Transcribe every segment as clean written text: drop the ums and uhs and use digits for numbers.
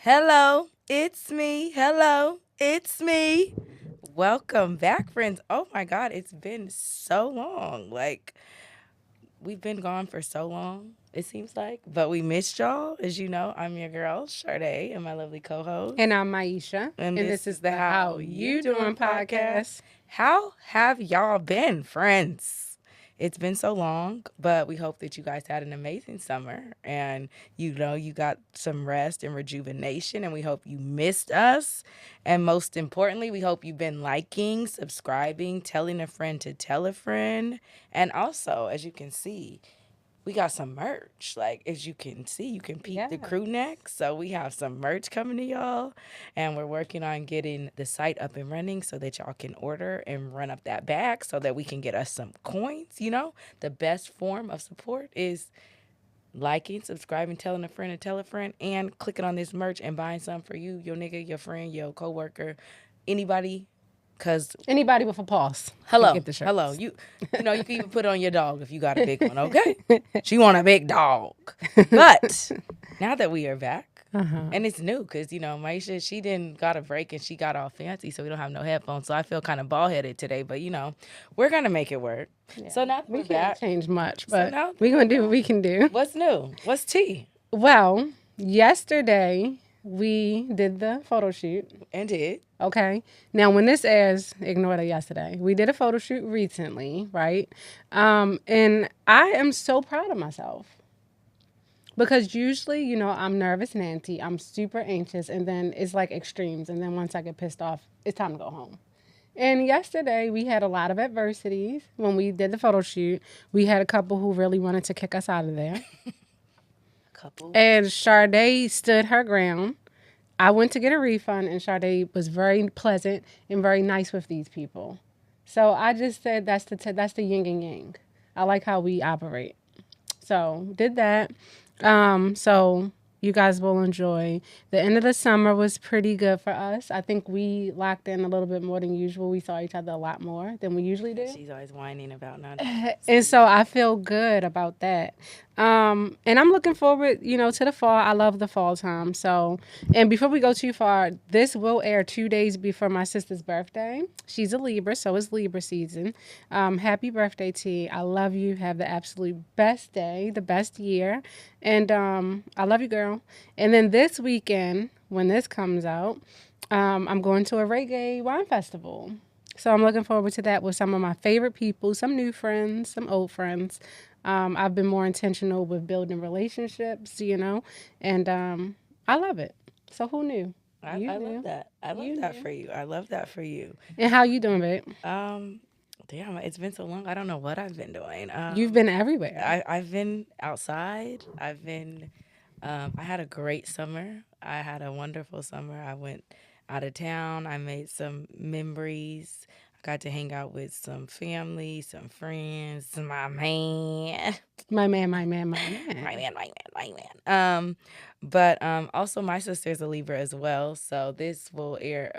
Hello, it's me. Hello, it's me. Welcome back, friends. Oh my God, it's been so long. We've been gone for so long, it seems like. But we missed y'all. As you know, I'm your girl, Sade, and my lovely co host. And I'm Maisha. And And this this is is the the How How You You Doing Doing podcast. podcast. How have y'all been, friends? It's been so long, but we hope that you guys had an amazing summer and you got some rest and rejuvenation, and we hope you missed us. And most importantly, we hope you've been liking, subscribing, telling a friend to tell a friend. And also, as you can see, we got some merch. Like, as you can see, you can peek the Yeah. crew neck. So we have some merch coming to y'all, and we're working on getting the site up and running so that y'all can order and run up that bag so that we can get us some coins. The best form of support is liking, subscribing, telling a friend to tell a friend, and clicking on this merch and buying some for you, your nigga, your friend, your coworker, anybody. Cause Anybody with a pulse can hello, get the hello, shirts. you can even put it on your dog if you got a big one. Okay, she want a big dog. But now that we are back, Uh-huh. and it's new because Maisha, she didn't got a break and she got all fancy, so we don't have no headphones. So I feel kind of bald headed today, but we're gonna make it work. Yeah. So now that We we're can't back, change much, so but now that we're we're going to do what back, we can do. what's new? What's tea? Well, yesterday we did the photo shoot. And it. Okay. Now, when this airs, ignore the yesterday. We did a photo shoot recently, right? And I am so proud of myself. Because usually, I'm nervous Nancy. I'm super anxious, and then it's like extremes. And then once I get pissed off, it's time to go home. And yesterday, we had a lot of adversities when we did the photo shoot. We had a couple who really wanted to kick us out of there. Couple. And Sade stood her ground. I went to get a refund, and Sade was very pleasant and very nice with these people. So I just said that's the yin and yang. I like how we operate. So did that. So you guys will enjoy. The end of the summer was pretty good for us. I think we locked in a little bit more than usual. We saw each other a lot more than we usually do. She's always whining about not. And so I feel good about that. And I'm looking forward, to the fall. I love the fall time. So, and before we go too far, this will air 2 days before my sister's birthday. She's a Libra, so it's Libra season. Happy birthday, T. I love you. Have the absolute best day, the best year. And I love you, girl. And then this weekend, when this comes out, I'm going to a reggae wine festival. So I'm looking forward to that with some of my favorite people, some new friends, some old friends. I've been more intentional with building relationships, and I love it. So who knew? You I love knew. that. I love You that knew. for you. I love that for you. And how you doing, babe? Um, Damn, it's been so long. I don't know what I've been doing. You've been everywhere. I've been outside. I had a great summer. I had a wonderful summer. I went out of town. I made some memories. I got to hang out with some family, some friends, my man, My man, my man, my my man. man, my man, my man. But also my sister's a Libra as well, so this will air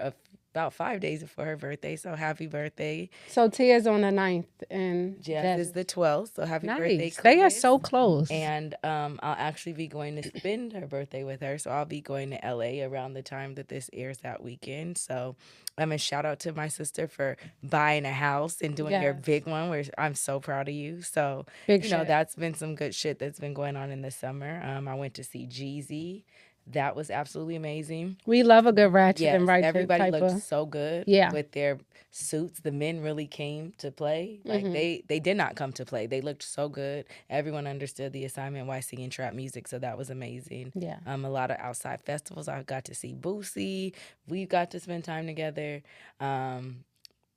about 5 days before her birthday. So happy birthday! So Tia's on the 9th and Jeff Jeff. is the 12th, so happy birthday, Nice. They are Cletus. so close. And I'll actually be going to spend her birthday with her. So I'll be going to LA around the time that this airs that weekend. So I'm a shout out to my sister for buying a house and doing your Yes. big one, where I'm so proud of you. So, Big shit. that's been some good shit that's been going on in the summer. I went to see Jeezy. That was absolutely amazing. We love a good ratchet and Yes, righteous everybody type looked of. so good Yeah. with their suits. The men really came to play. Like they did not come to play. They looked so good. Everyone understood the assignment while singing trap music, so that was amazing. Yeah. A lot of outside festivals. I got to see Boosie. We got to spend time together.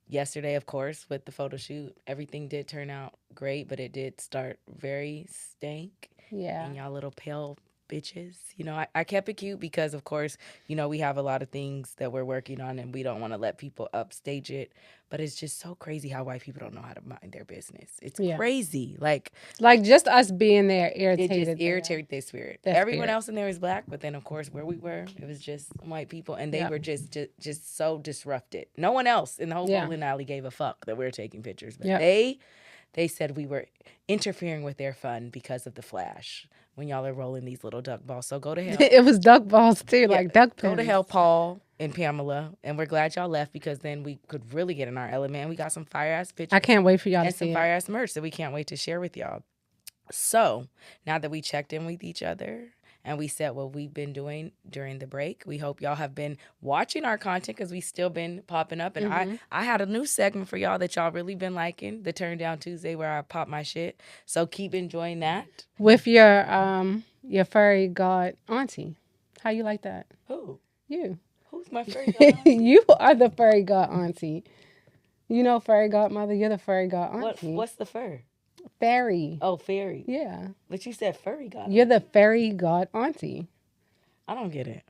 Yesterday, of course, with the photo shoot, everything did turn out great, but it did start very stank. Yeah. And y'all little pale bitches. I kept it cute because, of course, we have a lot of things that we're working on and we don't want to let people upstage it. But it's just so crazy how white people don't know how to mind their business. It's Yeah. crazy. Like, Like just us being there it irritated. just irritated their spirit. Their Everyone spirit. else in there is black, but then, of course, where we were, it was just white people. And they Yeah. were just so disrupted. No one else in the whole Yeah. bowling alley gave a fuck that we were taking pictures. But Yep. they said we were interfering with their fun because of the flash when y'all are rolling these little duck balls. So go to hell. It was duck balls too, like duck pins. Go to hell, Paul and Pamela. And we're glad y'all left because then we could really get in our element. We got some fire ass pictures. I can't wait for y'all to and see some it. fire ass merch that we can't wait to share with y'all. So now that we checked in with each other and we said what we've been doing during the break, we hope y'all have been watching our content because we still been popping up. And I had a new segment for y'all that y'all really been liking, the Turn Down Tuesday, where I pop my shit. So keep enjoying that. With your fairy god auntie. How you like that? Who? You. Who's my fairy god auntie? You are the fairy god auntie. You know fairy godmother, you're the fairy god auntie. What's the fur? Fairy. Oh, fairy. Yeah. But you said furry god. You're the fairy god auntie. I don't get it.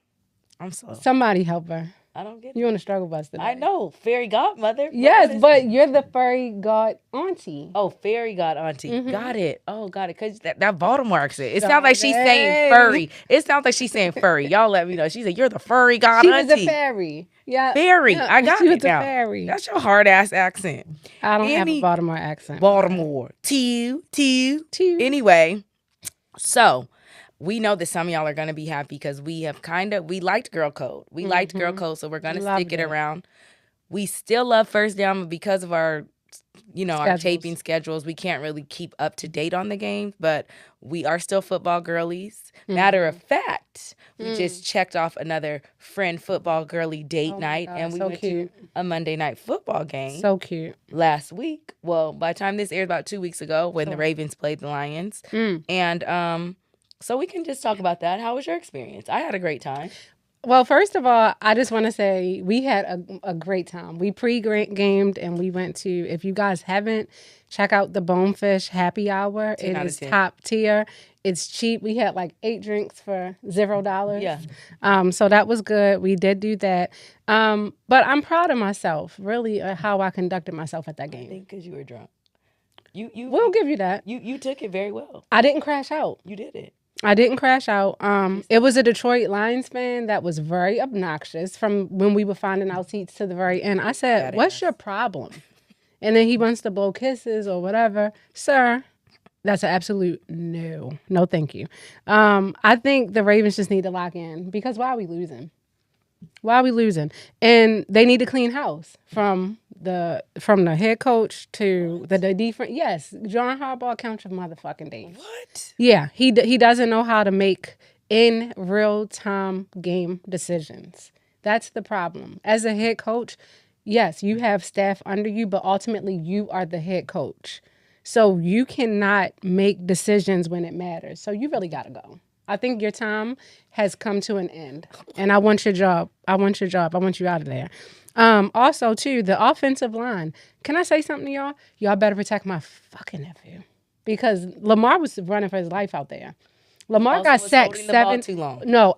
I'm slow. Somebody help her. I don't get it. You on the struggle bus today. I know. Fairy godmother. Yes, but you're the fairy god auntie. Oh, fairy god auntie. Got it. Oh, got it. Because that Baltimore accent. It sounds like she's saying furry. It sounds like she's saying furry. Y'all let me know. She said, you're the furry god auntie. She was a fairy. Yeah. Fairy. I got she it was now. A fairy. That's your hard ass accent. I don't have a Baltimore accent. Baltimore. Two. Anyway, so we know that some of y'all are going to be happy because we liked Girl Code. We liked Girl Code, so we're going to stick it around. We still love First Down, but because of our, our taping schedules, we can't really keep up to date on the games, but we are still football girlies. Matter of fact, we just checked off another friend football girly date night, and we went to a Monday night football game. So cute. Last week. Well, by the time this airs, about 2 weeks ago, when the Ravens played the Lions. And so we can just talk about that. How was your experience? I had a great time. Well, first of all, I just want to say we had a great time. We pre-gamed and we went to, if you guys haven't, check out the Bonefish Happy Hour. It is top tier. It's cheap. We had like 8 drinks for $0. Yeah. So that was good. We did do that. But I'm proud of myself, really, how I conducted myself at that game. I think because you were drunk. We'll give you that. You took it very well. I didn't crash out. You did it. I didn't crash out. It was a Detroit Lions fan that was very obnoxious from when we were finding our seats to the very end. I said, what's your problem? And then he wants to blow kisses or whatever. Sir, that's an absolute no. No, thank you. I think the Ravens just need to lock in because why are we losing? And they need to clean house from the head coach to the defense. Yes, John Harbaugh counts your motherfucking days. What? Yeah, he doesn't know how to make in real time game decisions. That's the problem. As a head coach, yes, you have staff under you, but ultimately you are the head coach. So you cannot make decisions when it matters. So you really got to go. I think your time has come to an end. And I want your job. I want you out of there. Also, too, the offensive line. Can I say something to y'all? Y'all better protect my fucking nephew. Because Lamar was running for his life out there. Lamar got sacked 7 too long. No,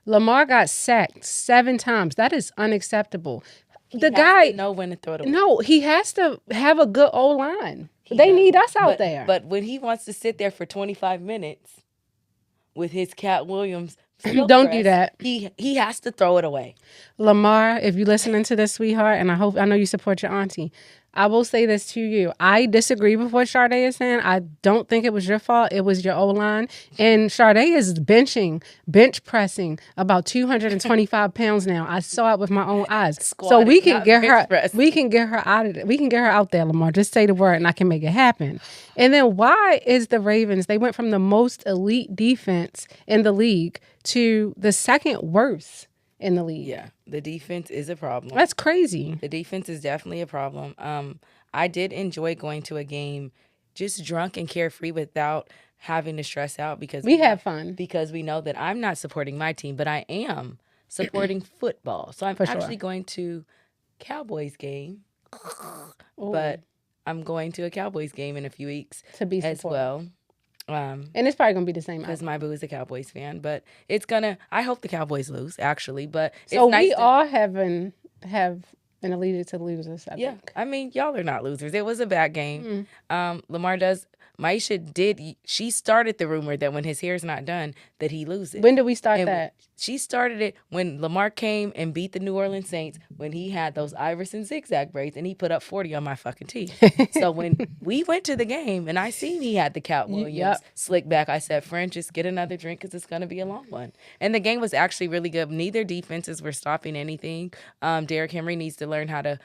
Lamar got sacked 7 times. That is unacceptable. The guy know when to throw it away. No, he has to have a good O-line. They need us out there. But when he wants to sit there for 25 minutes with his Cat Williams, don't do that. He has to throw it away. Lamar, if you're listening to this, sweetheart, and I know you support your auntie, I will say this to you. I disagree with what Sade is saying. I don't think it was your fault. It was your O-line. And Sade is bench pressing about 225 pounds now. I saw it with my own eyes. So we can get her out of it. We can get her out there, Lamar. Just say the word and I can make it happen. And then why is the Ravens, they went from the most elite defense in the league to the second worst in the league. Yeah, the defense is a problem. That's crazy. The defense is definitely a problem. I did enjoy going to a game just drunk and carefree without having to stress out because we had fun. Because we know that I'm not supporting my team, but I am supporting football. So I'm actually going to Cowboys game. But I'm going to a Cowboys game in a few weeks to be as well. And it's probably gonna be the same because my boo is a Cowboys fan, but I hope the Cowboys lose actually. But so it's nice we all have been allegiance to losers. I think. I mean y'all are not losers. It was a bad game. Lamar does Maisha she started the rumor that when his hair's not done, that he loses. When did we start And that? she started it when Lamar came and beat the New Orleans Saints when he had those Iverson zigzag braids and he put up 40 on my fucking teeth. So when we went to the game and I seen he had the Cat Williams slick back, I said, friend, just get another drink because it's going to be a long one. And the game was actually really good. Neither defenses were stopping anything. Derrick Henry needs to learn how to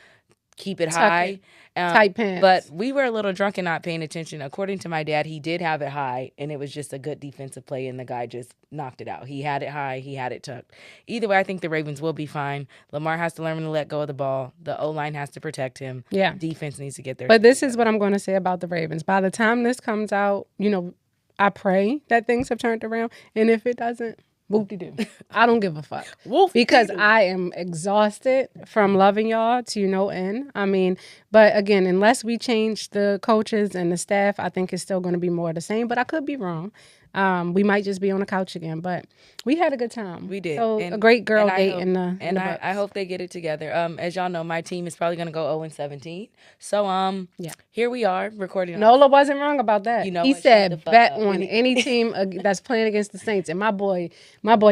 keep it high. Tight pants. But we were a little drunk and not paying attention. According to my dad, he did have it high, and it was just a good defensive play, and the guy just knocked it out. He had it high. He had it tucked. Either way, I think the Ravens will be fine. Lamar has to learn to let go of the ball. The O-line has to protect him. Yeah. Defense needs to get there. But this is what I'm going to say about the Ravens. By the time this comes out, I pray that things have turned around. And if it doesn't, whoop-de-doo. I don't give a fuck. Because I am exhausted from loving y'all to no end. I mean, but again, unless we change the coaches and the staff, I think it's still going to be more of the same. But I could be wrong. We might just be on the couch again. But we had a good time. We did. So a great girl date in the Bucks. I hope they get it together. As y'all know, my team is probably going to go 0-17. So here we are recording. Nola wasn't wrong about that. He said bet on any team that's playing against the Saints, and my boy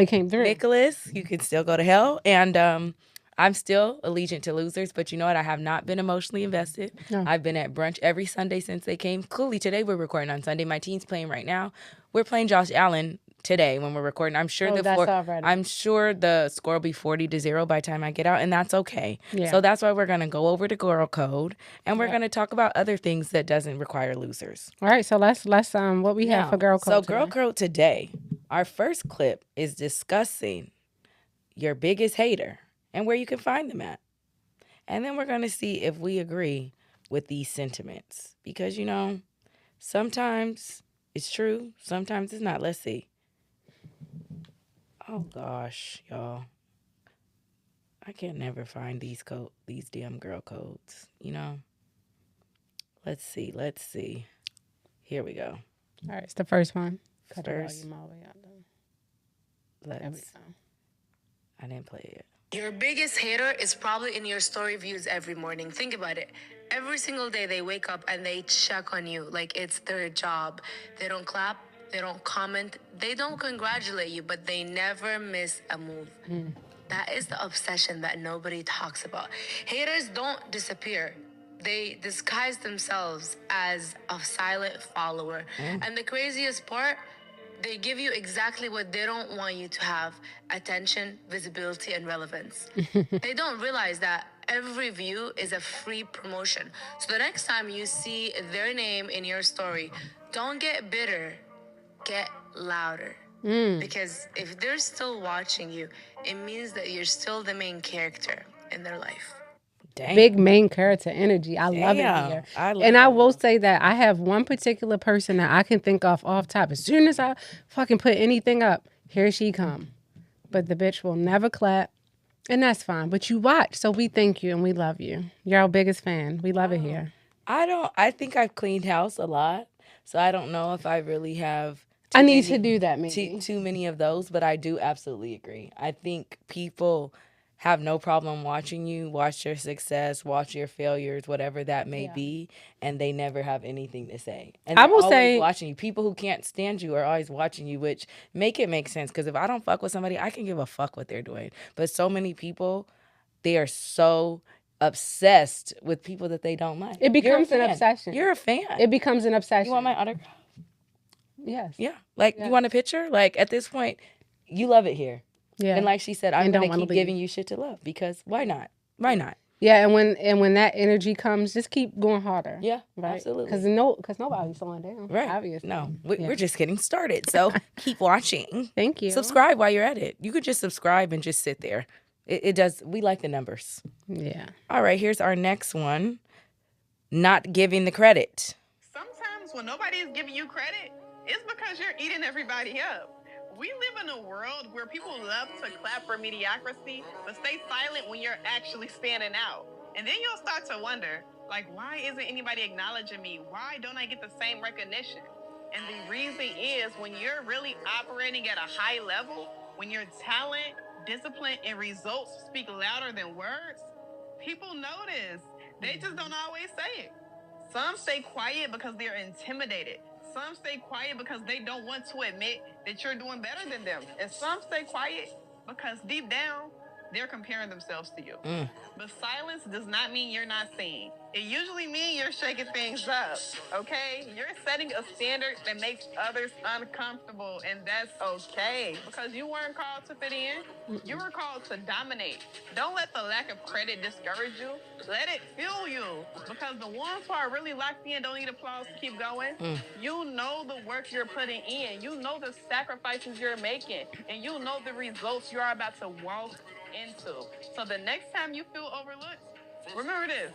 came through. Nicholas, you can still go to hell, and I'm still allegiant to losers, but you know what? I have not been emotionally invested. No. I've been at brunch every Sunday since they came. Clearly, today we're recording on Sunday. My team's playing right now. We're playing Josh Allen today when we're recording. I'm sure the score will be 40-0 by the time I get out, and that's okay. Yeah. So that's why we're gonna go over to Girl Code, and we're gonna talk about other things that doesn't require losers. All right. So let's what we have for Girl Code. So Girl Code today, our first clip is discussing your biggest hater and where you can find them at, and then we're gonna see if we agree with these sentiments because sometimes it's true, sometimes it's not. Let's see. Oh gosh, y'all. I can never find these damn girl codes, Let's see. Here we go. All right, it's the first one. Cut the volume all the way up. I didn't play it. Your biggest hater is probably in your story views every morning. Think about it. Every single day they wake up and they check on you like it's their job. They don't clap. They don't comment. They don't congratulate you, but they never miss a move. That is the obsession that nobody talks about. Haters don't disappear. They disguise themselves as a silent follower. And the craziest part, they give you exactly what they don't want you to have: attention, visibility, and relevance. They don't realize that every view is a free promotion. So the next time you see their name in your story, don't get bitter. Get louder. Because if they're still watching you, it means that you're still the main character in their life. Dang. Big main character energy. I love it here. I will say that I have one particular person that I can think of off top. As soon as I fucking put anything up, here she come. But the bitch will never clap. And that's fine. But you watch, so we thank you and we love you. You're our biggest fan. We love it here. I think I've cleaned house a lot. So I don't know if I really have. I need to do that maybe. Too many of those, but I do absolutely agree. I think people have no problem watching you, watch your success, watch your failures, whatever that may be, and they never have anything to say. And I will say, watching you. People who can't stand you are always watching you, which make sense. Because if I don't fuck with somebody, I can give a fuck what they're doing. But so many people, they are so obsessed with people that they don't like. It becomes an obsession. You're a fan. It becomes an obsession. You want my autograph? Yes. Yeah. You want a picture? At this point, you love it here. Yeah. And like she said, I'm going to keep giving you shit to love because why not? Why not? Yeah, and when that energy comes, just keep going harder. Yeah, right? Absolutely. Because nobody's slowing down. Right. Obviously. No, we're just getting started. So keep watching. Thank you. Subscribe while you're at it. You could just subscribe and just sit there. It does. We like the numbers. Yeah. All right, here's our next one. Not giving the credit. Sometimes when nobody is giving you credit, it's because you're eating everybody up. We live in a world where people love to clap for mediocrity, but stay silent when you're actually standing out. And then you'll start to wonder, why isn't anybody acknowledging me? Why don't I get the same recognition? And the reason is when you're really operating at a high level, when your talent, discipline, and results speak louder than words, people notice. They just don't always say it. Some stay quiet because they're intimidated. Some stay quiet because they don't want to admit that you're doing better than them. And some stay quiet because deep down, they're comparing themselves to you. But silence does not mean you're not seen. It usually means you're shaking things up, okay? You're setting a standard that makes others uncomfortable, and that's okay because you weren't called to fit in. You were called to dominate. Don't let the lack of credit discourage you. Let it fuel you because the ones who are really locked in don't need applause to keep going. You know the work you're putting in. You know the sacrifices you're making, and you know the results you are about to walk into. So the next time you feel overlooked, remember this.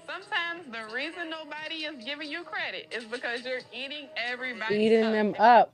Sometimes the reason nobody is giving you credit is because you're eating everybody Eating them up.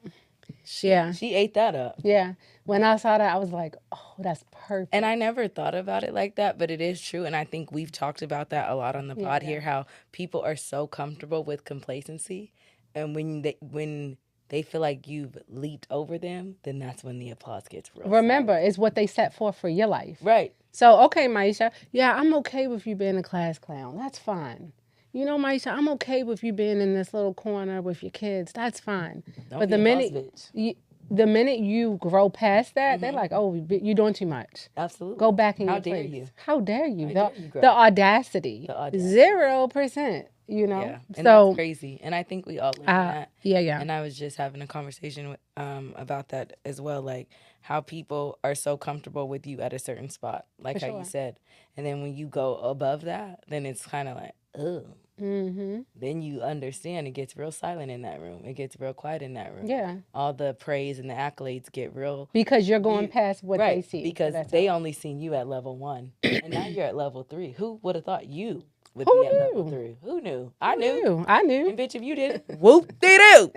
Yeah. She ate that up. Yeah. When I saw that, I was like, oh, that's perfect. And I never thought about it like that, but it is true. And I think we've talked about that a lot on the pod here, how people are so comfortable with complacency. And when they feel like you've leaped over them, then that's when the applause gets real. Remember, it's what they set forth for your life. Right. So, okay, Maisha, yeah, I'm okay with you being a class clown. That's fine. You know, Maisha, I'm okay with you being in this little corner with your kids. That's fine. Don't But be the a boss bitch. the minute you grow past that, they're like, oh, you're doing too much. Absolutely. Go back in How your dare place. you? How dare you? How dare you grow? The audacity. The audacity. 0%, you know? Yeah. And So, that's crazy. And I think we all learn that. yeah. And I was just having a conversation with, about that as well, like how people are so comfortable with you at a certain spot, like For how sure. you said. And then when you go above that, then it's kind of like, ugh. Mm-hmm. Then you understand it gets real silent in that room. It gets real quiet in that room. Yeah. All the praise and the accolades get real. Because you're going past what Right. they see. Because So that's they all. only seen you at level 1. And now you're at level 3. Who would have thought you would Who be at level knew? 3? Who knew? I knew. I knew. And bitch, if you didn't, whoop-de-doo.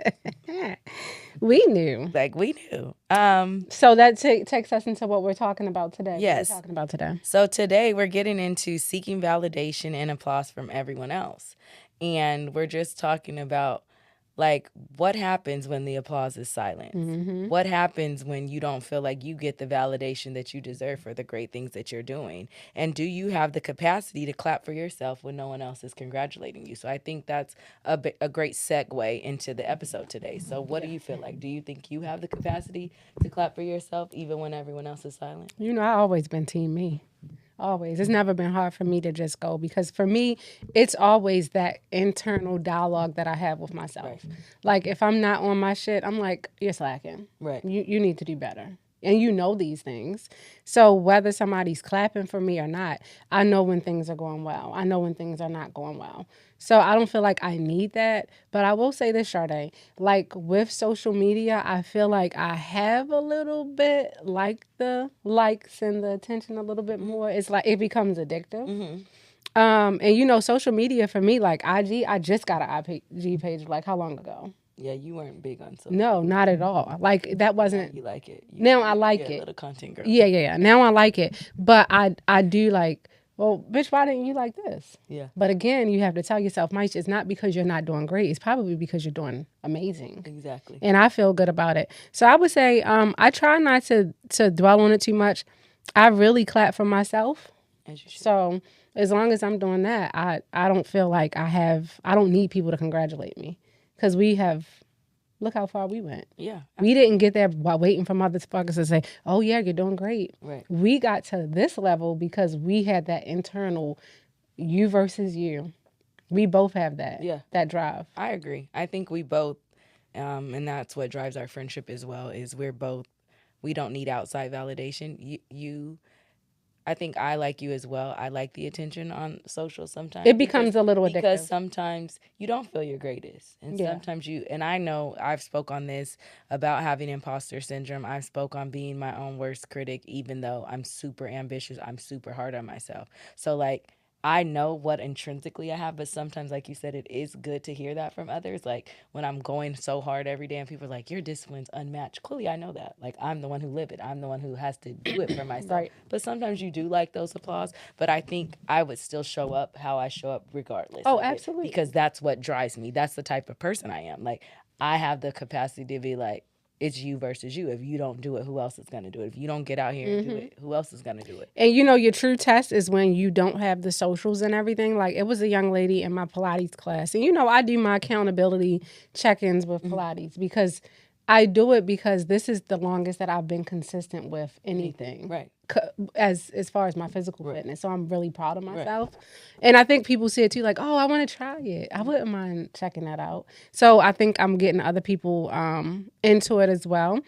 We knew. Like, we knew. So that takes us into what we're talking about today. Yes. What we're talking about today. So today we're getting into seeking validation and applause from everyone else. And we're just talking about, like, what happens when the applause is silent? Mm-hmm. What happens when you don't feel like you get the validation that you deserve for the great things that you're doing? And do you have the capacity to clap for yourself when no one else is congratulating you? So I think that's a great segue into the episode today. So what do you feel like? Do you think you have the capacity to clap for yourself even when everyone else is silent? You know, I've always been team me. Always. It's never been hard for me to just go because for me, it's always that internal dialogue that I have with myself. Right. Like if I'm not on my shit, I'm like, you're slacking. Right. You need to do better. And you know these things. So whether somebody's clapping for me or not, I know when things are going well. I know when things are not going well. So I don't feel like I need that. But I will say this, Sade, like with social media, I feel like I have a little bit like the likes and the attention a little bit more. It's like it becomes addictive. Mm-hmm. And you know, social media for me, like IG, I just got an IG page like how long ago? Yeah, you weren't big on social. No, not at all. Like that wasn't. You like it. Now I like You're a it. little content girl. Yeah. Now I like it. But I do like, well, bitch, why didn't you like this? Yeah. But again, you have to tell yourself, Mike, it's not because you're not doing great. It's probably because you're doing amazing. Exactly. And I feel good about it. So I would say I try not to dwell on it too much. I really clap for myself. As you should. So as long as I'm doing that, I don't feel like I don't need people to congratulate me. Because look how far we went. Yeah. We didn't get there while waiting for motherfuckers to say, oh, yeah, you're doing great. Right. We got to this level because we had that internal you versus you. We both have that. Yeah. That drive. I agree. I think we both, and that's what drives our friendship as well, is we don't need outside validation. I think I like you as well. I like the attention on social sometimes. It becomes a little addictive. Because sometimes you don't feel your greatest. And Yeah. sometimes and I know I've spoke on this about having imposter syndrome. I've spoke on being my own worst critic, even though I'm super ambitious. I'm super hard on myself. So like, I know what intrinsically I have, but sometimes, like you said, it is good to hear that from others. Like when I'm going so hard every day and people are like, your discipline's unmatched. Clearly, I know that. Like I'm the one who live it. I'm the one who has to do it for myself. Right. But sometimes you do like those applause. But I think I would still show up how I show up regardless. Oh, of it, absolutely. because that's what drives me. That's the type of person I am. Like I have the capacity to be like, it's you versus you. If you don't do it, who else is going to do it? If you don't get out here and do it, who else is going to do it? And you know, your true test is when you don't have the socials and everything. Like, it was a young lady in my Pilates class. And, you know, I do my accountability check-ins with Pilates because I do it because this is the longest that I've been consistent with anything. Right. As far as my physical fitness. So I'm really proud of myself. And I think people see it too, like, oh, I want to try it. I wouldn't mind checking that out. So I think I'm getting other people into it as well.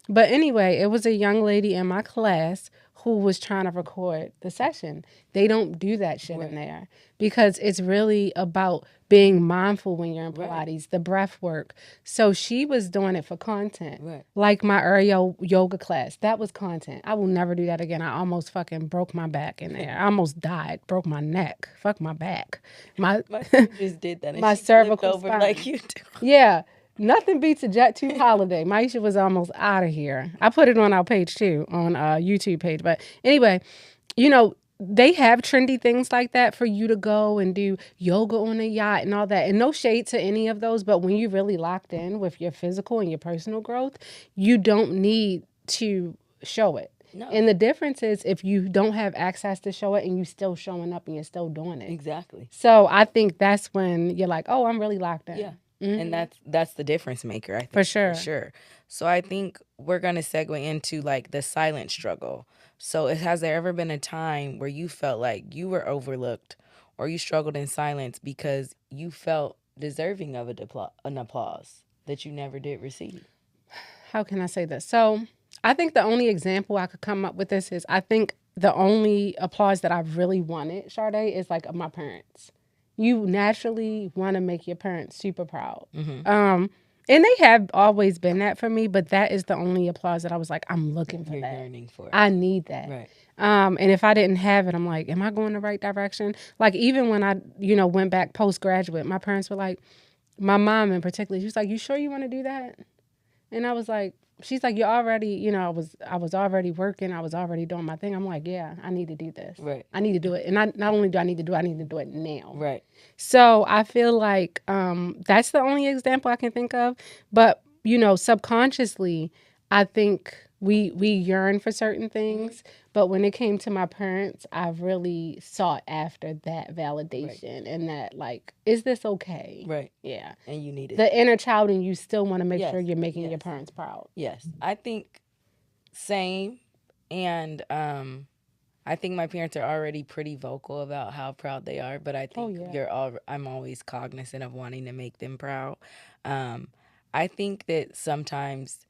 But anyway, it was a young lady in my class who was trying to record the session. They don't do that shit in there because it's really about being mindful when you're in Pilates, the breath work. So she was doing it for content. Like my Ariel yoga class, that was content. I will never do that again. I almost fucking broke my back in there. I almost died, broke my neck, fuck my back. My sister just did that. And my she flipped cervical over spine. like you do. Yeah. Nothing beats a Jet 2 holiday. Maisha was almost out of here. I put it on our page too, on our YouTube page. But anyway, you know, they have trendy things like that for you to go and do yoga on a yacht and all that. And no shade to any of those, but when you're really locked in with your physical and your personal growth, you don't need to show it. No. And the difference is if you don't have access to show it and you still showing up and you're still doing it. Exactly. So I think that's when you're like, oh, I'm really locked in. Yeah. And that's the difference maker, I think. For sure. For sure. So I think we're going to segue into like the silent struggle. So has there ever been a time where you felt like you were overlooked or you struggled in silence because you felt deserving of an applause that you never did receive? How can I say this? So I think the only example I could come up with this is I think the only applause that I've really wanted, Sade, is like of my parents. You naturally want to make your parents super proud. And they have always been that for me, but that is the only applause that I was like, I'm looking for You're that. yearning for it. I need that. Right. And if I didn't have it, I'm like, am I going the right direction? Like, even when I, you know, went back postgraduate, my parents were like, my mom in particular, she was like, you sure you want to do that? And I was like, she's like, you're already, you know, I was already working. I was already doing my thing. I'm like, yeah, I need to do this. Right. I need to do it. And not only do I need to do it, I need to do it now. Right. So I feel like that's the only example I can think of. But, you know, subconsciously, I think we yearn for certain things. But when it came to my parents, I really sought after that validation and that, like, is this okay? Right. Yeah. And you need it. The inner child and you still want to make Yes. sure you're making Yes. your parents proud. Yes. I think same. And I think my parents are already pretty vocal about how proud they are, but I think I'm always cognizant of wanting to make them proud. I think that sometimes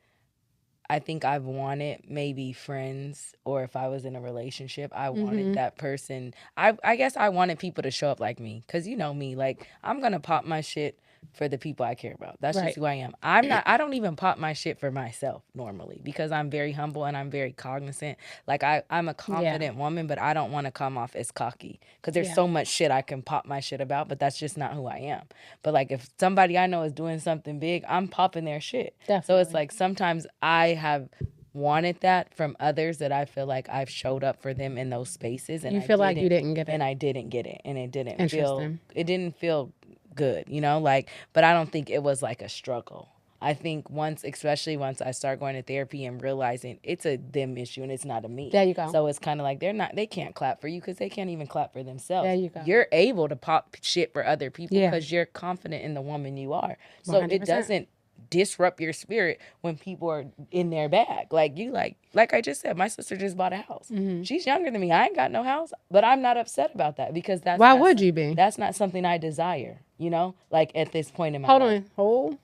I think I've wanted maybe friends, or if I was in a relationship, I wanted that person. I guess I wanted people to show up like me, because you know me, like I'm gonna pop my shit for the people I care about. That's just who I am. I don't even pop my shit for myself normally because I'm very humble and I'm very cognizant. Like I'm a confident woman, but I don't want to come off as cocky because there's so much shit I can pop my shit about, but that's just not who I am. But like if somebody I know is doing something big, I'm popping their shit. Definitely. So it's like sometimes I have wanted that from others that I feel like I've showed up for them in those spaces, and you feel like you didn't get it, and I didn't get it, and it didn't feel good, you know, like, but I don't think it was like a struggle. I think especially once I start going to therapy and realizing it's a them issue and it's not a me. There you go. So it's kind of like they can't clap for you because they can't even clap for themselves. There you go. You're able to pop shit for other people because you're confident in the woman you are. So 100%. it doesn't disrupt your spirit when people are in their bag. Like you, like I just said, my sister just bought a house. She's younger than me. I ain't got no house, but I'm not upset about that because why would you be? That's not something I desire, you know, like at this point in my life. Hold.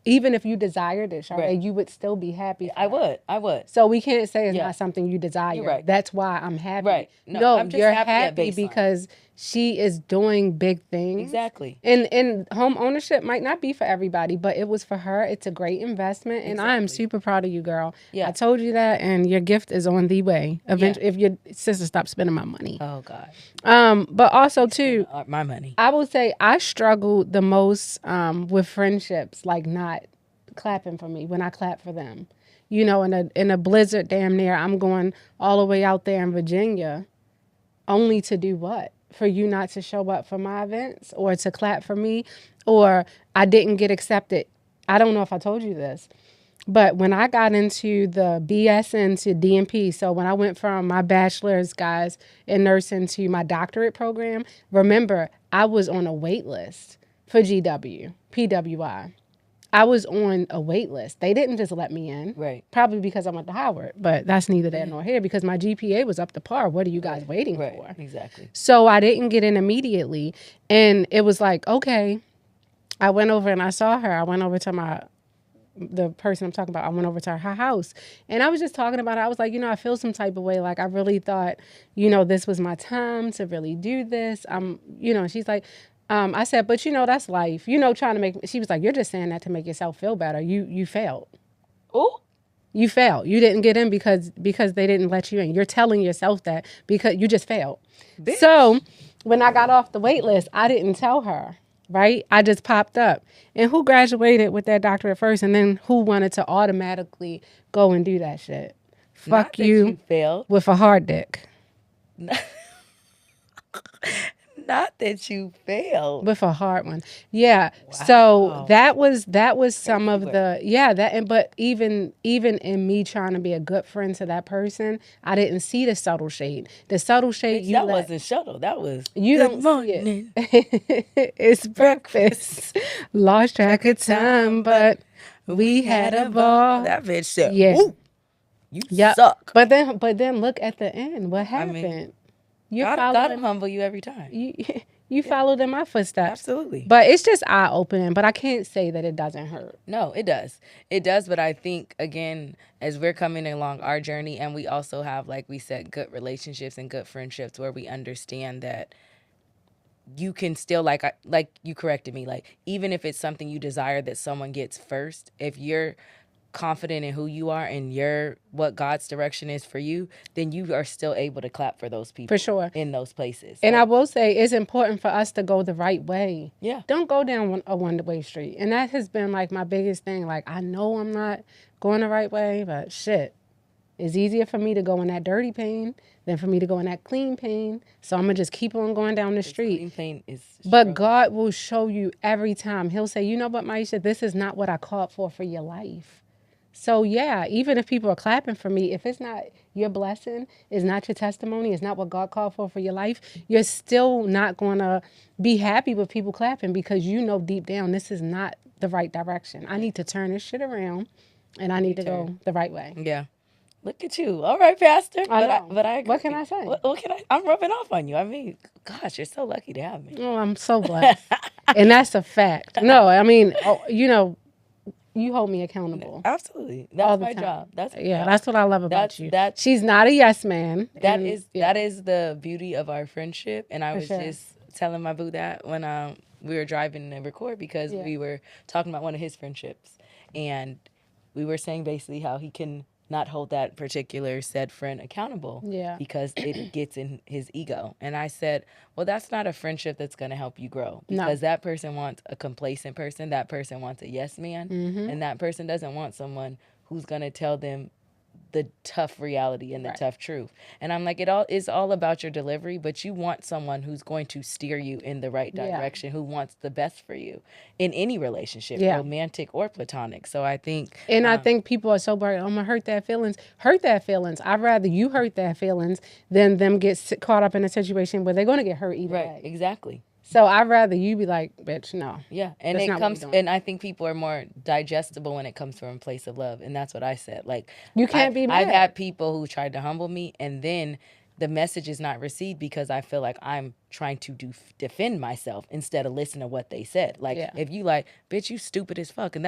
Even if you desired it, Sade, you would still be happy. I would. So we can't say it's not something you desire. You're right. That's why I'm happy. Right. No, I'm just you're happy at baseline. because she is doing big things. Exactly. And home ownership might not be for everybody, but it was for her. It's a great investment, and I am super proud of you, girl. Yeah. I told you that, and your gift is on the way. Eventually, if your sister stops spending my money. Oh God. But also too, my money. I would say I struggled the most with friendships, like not clapping for me when I clap for them. You know, in a blizzard damn near, I'm going all the way out there in Virginia only to do what? For you not to show up for my events or to clap for me, or I didn't get accepted. I don't know if I told you this. But when I got into the BSN to DNP, so when I went from my bachelor's, guys, in nursing to my doctorate program, remember, I was on a wait list for GW, PWI. I was on a wait list. They didn't just let me in. Right. Probably because I went to Howard, but that's neither there nor here because my GPA was up to par. What are you guys waiting Right. for? Exactly. So I didn't get in immediately. And it was like, okay, I went over and I saw her. I went over to the person I'm talking about, I went over to her house and I was just talking about it. I was like, I feel some type of way. Like I really thought, this was my time to really do this. She's like, I said, but that's life, trying to make, she was like, you're just saying that to make yourself feel better. You failed. Oh, You failed. You didn't get in because they didn't let you in. You're telling yourself that because you just failed. bitch. So when I got off the wait list, I didn't tell her, right? I just popped up. And who graduated with that doctorate first and then who wanted to automatically go and do that shit? Not Fuck that you failed. with a hard dick. Not that you failed. With a hard one. Yeah. So that was some of the but even in me trying to be a good friend to that person, I didn't see the subtle shade. The subtle shade That wasn't shuttle. That was you good don't morning. see it. It's breakfast. Lost track of time, but we had a ball. That bitch said, Yeah. "Ooh, you Yep. suck." But then look at the end. What happened? God humble you every time. You followed in my footsteps. Absolutely. But it's just eye opening. But I can't say that it doesn't hurt. No, it does. It does. But I think, again, as we're coming along our journey, and we also have, like we said, good relationships and good friendships where we understand that you can still, like you corrected me, like even if it's something you desire that someone gets first, if you're confident in who you are and what God's direction is for you, then you are still able to clap for those people For sure. in those places. And I will say it's important for us to go the right way. Yeah. Don't go down a one-way street. And that has been like my biggest thing. Like I know I'm not going the right way, but shit. It's easier for me to go in that dirty pain than for me to go in that clean pain. So I'm going to just keep on going down the street. Clean pain is But God will show you every time. He'll say, you know what, Maisha, this is not what I called for your life. So yeah, even if people are clapping for me, if it's not your blessing, it's not your testimony, it's not what God called for your life, you're still not going to be happy with people clapping because you know deep down this is not the right direction. I need to turn this shit around and I need to go the right way. Yeah. Look at you. All right, Pastor. I know. But I agree. What can I say? What can I? I'm rubbing off on you. I mean, gosh, you're so lucky to have me. Oh, I'm so blessed. And that's a fact. No, I mean, you hold me accountable. Absolutely. All That's the my time. job. That's my Yeah, job. that's what I love about That's- you. that- She's not a yes man. That and- is yeah. that is the beauty of our friendship. And I was sure. just telling my boo that when we were driving to record because we were talking about one of his friendships. And we were saying basically how he can not hold that particular said friend accountable because it gets in his ego. And I said, well, that's not a friendship that's going to help you grow because that person wants a complacent person. That person wants a yes man. And that person doesn't want someone who's going to tell them the tough reality and the tough truth. And I'm like, it's all about your delivery, but you want someone who's going to steer you in the right direction, who wants the best for you in any relationship, romantic or platonic. So I think... And I think people are so worried, I'm going to hurt their feelings. Hurt their feelings. I'd rather you hurt their feelings than them get caught up in a situation where they're going to get hurt either way. Exactly. So I'd rather you be like, bitch, no. Yeah, and That's it not what comes, we're doing. and I think people are more digestible when it comes from a place of love, and that's what I said. Like You can't be mad. I've had people who tried to humble me, and then the message is not received because I feel like I'm trying to defend myself instead of listen to what they said. Like if you like, bitch, you stupid as fuck, and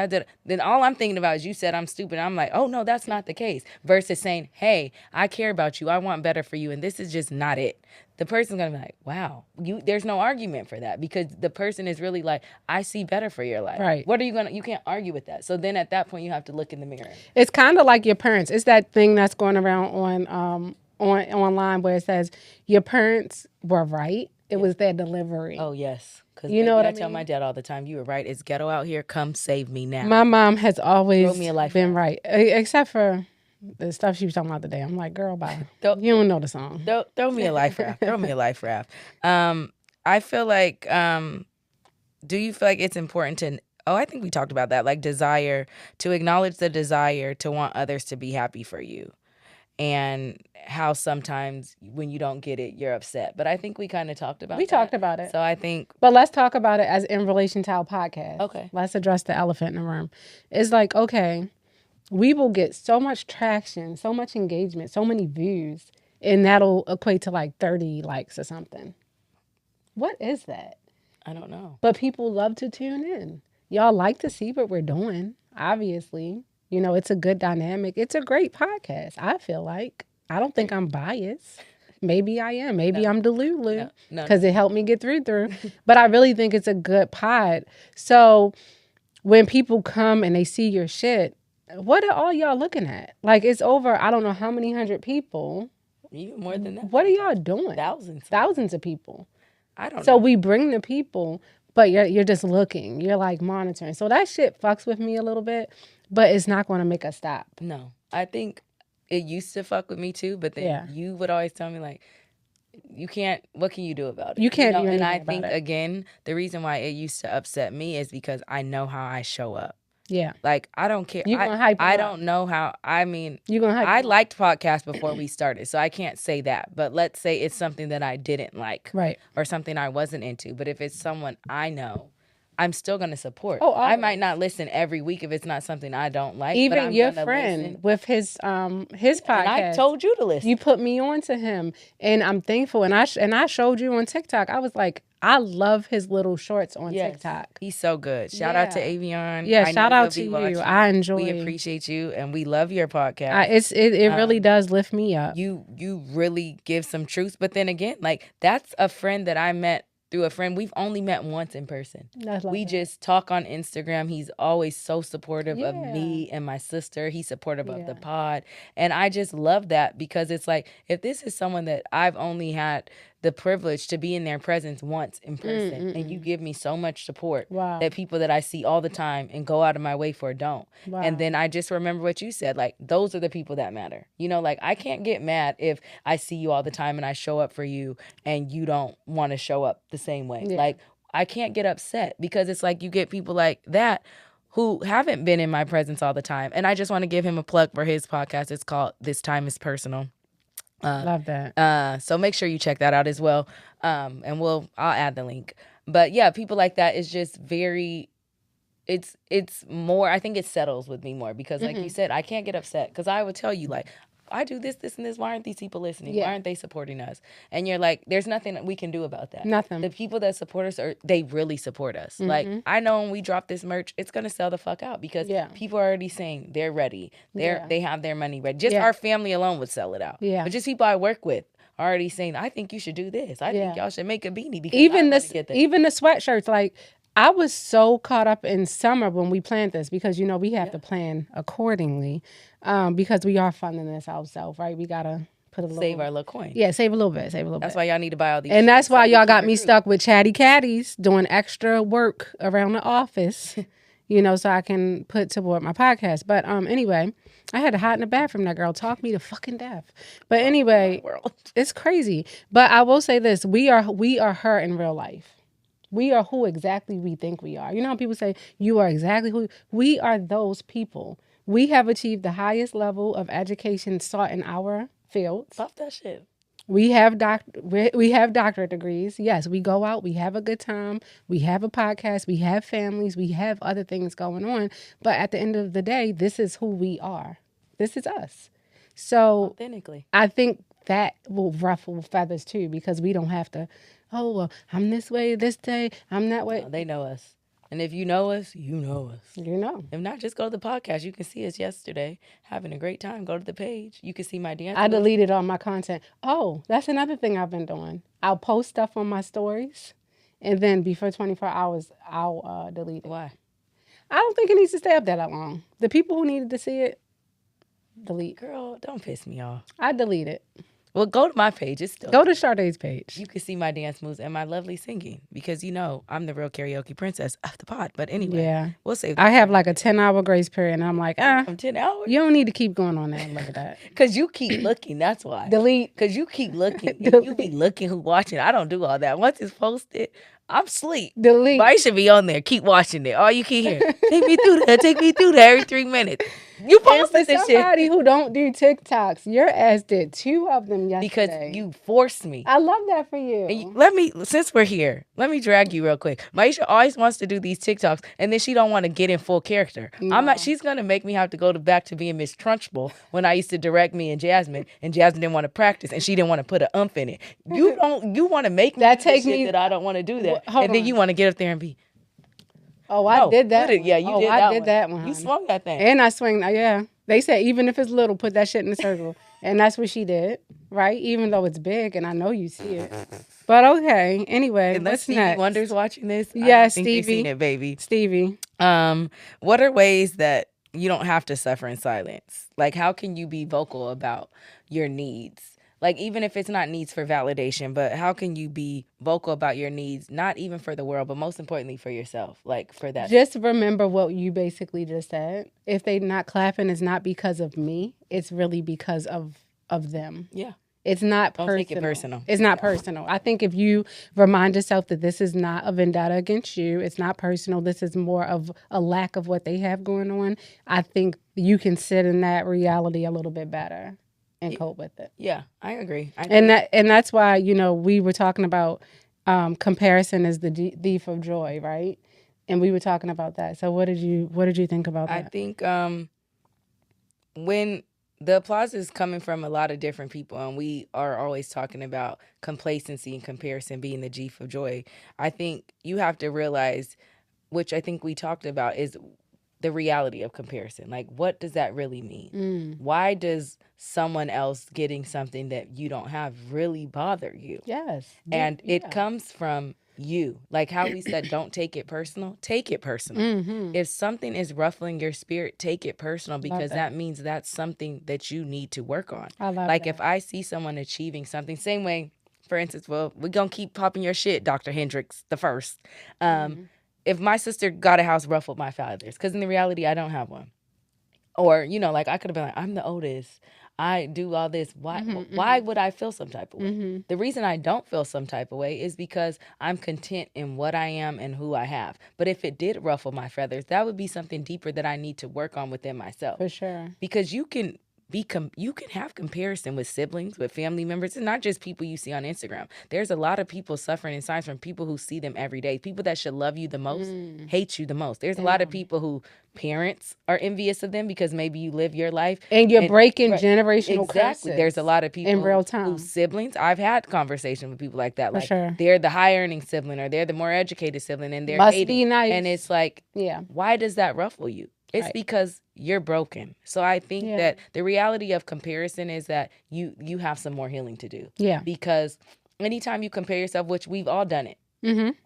then all I'm thinking about is you said I'm stupid. I'm like, oh no, that's not the case. Versus saying, hey, I care about you, I want better for you, and this is just not it. The person's gonna be like, wow, there's no argument for that because the person is really like, I see better for your life. Right. What are you can't argue with that. So then at that point you have to look in the mirror. It's kind of like your parents. It's that thing that's going around on online where it says your parents were right. It was their delivery. Oh yes. Because You know what I I tell mean? my dad all the time, you were right. It's ghetto out here. Come save me now. My mom has always Throw me a life been raft. right, except for the stuff she was talking about today. I'm like, girl, bye. You don't know the song. Throw me a life raft. Throw me a life raft. I feel like, do you feel like it's important to I think we talked about that. Like to acknowledge the desire to want others to be happy for you. And how sometimes when you don't get it, you're upset. But I think we kind of talked about We talked about it. So I think. But let's talk about it as in relation to our podcast. Okay. Let's address the elephant in the room. It's like, okay, we will get so much traction, so much engagement, so many views, and that'll equate to like 30 likes or something. What is that? I don't know. But people love to tune in. Y'all like to see what we're doing, obviously. You know, it's a good dynamic. It's a great podcast, I feel like. I don't think I'm biased. Maybe I am. Maybe I'm Delulu because it helped me get through. But I really think it's a good pod. So when people come and they see your shit, what are all y'all looking at? Like, it's over, I don't know how many hundred people. Even more than that. What are y'all doing? Thousands of people. I don't know. So we bring the people, but you're just looking. You're like monitoring. So that shit fucks with me a little bit, but it's not going to make us stop. No. I think it used to fuck with me too, but then you would always tell me like, you can't, what can you do about it? You can't do anything And I about think, it. again, the reason why it used to upset me is because I know how I show up. Yeah. Like, I don't care. You gonna hype I them up. don't know how, I mean, You gonna hype I them up. liked podcasts before we started, so I can't say that. But let's say it's something that I didn't like. Right. Or something I wasn't into. But if it's someone I know, I'm still going to support. Oh, I always. might not listen every week if it's not something I don't like. but Even I'm your gonna friend listen. with his podcast. And I told you to listen. You put me on to him, and I'm thankful. And I showed you on TikTok. I was like, I love his little shorts on TikTok. He's so good. Shout out to Yeah. Avion. Yeah, I know shout you'll out be to you. watching. I enjoy. We appreciate you, and we love your podcast. It really does lift me up. You really give some truth. But then again, like, that's a friend that I met through a friend. We've only met once in person. We just talk on Instagram. He's always so supportive of me and my sister. He's supportive of the pod. And I just love that because it's like, if this is someone that I've only had the privilege to be in their presence once in person, and you give me so much support that people that I see all the time and go out of my way for don't. And then I just remember what you said, like, those are the people that matter. You know, like, I can't get mad if I see you all the time and I show up for you and you don't want to show up the same way. Like, I can't get upset because it's like you get people like that who haven't been in my presence all the time. And I just want to give him a plug for his podcast. It's called This Time Is Personal. Love that. So make sure you check that out as well. And I'll add the link. But yeah, people like that is just very, it's more, I think it settles with me more because like you said, I can't get upset because I would tell you like, I do this, and this. Why aren't these people listening? Why aren't they supporting us? And you're like, there's nothing that we can do about that. Nothing. The people that support us, they really support us. Like, I know when we drop this merch, it's going to sell the fuck out because people are already saying they're ready. They have their money ready. Just our family alone would sell it out. Yeah. But just people I work with are already saying, I think you should do this. I think y'all should make a beanie because even I the want to get this. even the sweatshirts, like, I was so caught up in summer when we planned this because, you know, we have to plan accordingly because we are funding this ourselves, right? We got to put a little... Save our little coin. Yeah, save a little bit, That's why y'all need to buy all these And that's shirts why so we y'all can got me recruit. stuck with chatty caddies doing extra work around the office, you know, so I can put toward my podcast. But anyway, I had to hide in the bathroom. That girl talked me to fucking death. But anyway, it's crazy. But I will say this. We are her in real life. We are who exactly we think we are. You know how people say, you are exactly who... We are those people. We have achieved the highest level of education sought in our fields. Pop that shit. We have doctorate degrees. Yes, we go out, we have a good time, we have a podcast, we have families, we have other things going on. But at the end of the day, this is who we are. This is us. So Authentically. I think that will ruffle feathers too because we don't have to, oh, well, I'm this way this day, I'm that way. No, they know us. And if you know us, you know us. You know. If not, just go to the podcast. You can see us yesterday having a great time. Go to the page. You can see my dance. I deleted all my content. Oh, that's another thing I've been doing. I'll post stuff on my stories, and then before 24 hours, I'll delete it. Why? I don't think it needs to stay up that long. The people who needed to see it, delete. Girl, don't piss me off. I delete it. Well, go to my page. It's still Go to Sade's page. you can see my dance moves and my lovely singing because I'm the real karaoke princess of the pod. But anyway, Yeah. we'll save that. I have like a 10-hour grace period, and I'm like, from 10 hours you don't need to keep going on that. Look at that. because you keep looking. That's why. Delete. Because you keep looking. You be looking who watching. I don't do all that. Once it's posted, I'm asleep. Delete. But I should be on there. Keep watching it. All you can hear. Take me through that. Take me through that every 3 minutes. You And for posted this shit. somebody who don't do TikToks, your ass did 2 of them Because yesterday. you forced me. I love that for you. And since we're here, let me drag you real quick. Maisha always wants to do these TikToks, and then she don't want to get in full character. She's gonna make me have to go back to being Miss Trunchbull when I used to direct me and Jasmine didn't want to practice, and she didn't want to put an in it. You want to make me That do the take shit me- that I don't want to do that, Hold and then on. you want to get up there and be. Oh, I did that. Put it, yeah, you one. did Oh, that I one. did that one. You honey. swung that thing. And I swing. Yeah. They said even if it's little, put that shit in the circle. And that's what she did, right? Even though it's big, and I know you see it. But okay. Anyway, Unless what's Stevie next? Wonder's watching this. I Yeah, don't think they've Stevie. seen it, baby. Stevie. What are ways that you don't have to suffer in silence? Like, how can you be vocal about your needs? Like, even if it's not needs for validation, but how can you be vocal about your needs, not even for the world, but most importantly for yourself? Like, for that. Just remember what you basically just said. If they not clapping, it's not because of me. It's really because of them. Yeah. It's not Don't personal. take it personal. It's not personal. I think if you remind yourself that this is not a vendetta against you, it's not personal. This is more of a lack of what they have going on. I think you can sit in that reality a little bit better and cope with it. Yeah, I agree. And that's why, we were talking about comparison is the thief of joy, right? And we were talking about that. So what did you think about I that? think when the applause is coming from a lot of different people, and we are always talking about complacency and comparison being the thief of joy, I think you have to realize, which I think we talked about, is the reality of comparison. Like, what does that really mean? Why does someone else getting something that you don't have really bother you? Yes. And it comes from you. Like how we said, don't take it personal. Take it personal. Mm-hmm. If something is ruffling your spirit, take it personal, because that means that's something that you need to work on. I love like that. if I see someone achieving something, same way, for instance, well, we're going to keep popping your shit, Dr. Hendricks, the first. If my sister got a house, ruffled my feathers, because in the reality, I don't have one. Or, like I could have been like, I'm the oldest. I do all this. Why would I feel some type of way? The reason I don't feel some type of way is because I'm content in what I am and who I have. But if it did ruffle my feathers, that would be something deeper that I need to work on within myself. For sure. Because you can have comparison with siblings, with family members, and not just people you see on Instagram. There's a lot of people suffering in silence from people who see them every day. People that should love you the most hate you the most. There's a lot of people who parents are envious of them because maybe you live your life And you're breaking generational Exactly. curses There's a lot of people in real time. whose siblings. I've had conversations with people like that. For Like sure. they're the high earning sibling or they're the more educated sibling and they're Must hating. be nice. And it's like, Yeah. why does that ruffle you? It's Right. because you're broken. So I think that the reality of comparison is that you have some more healing to do. Yeah. Because anytime you compare yourself, which we've all done it.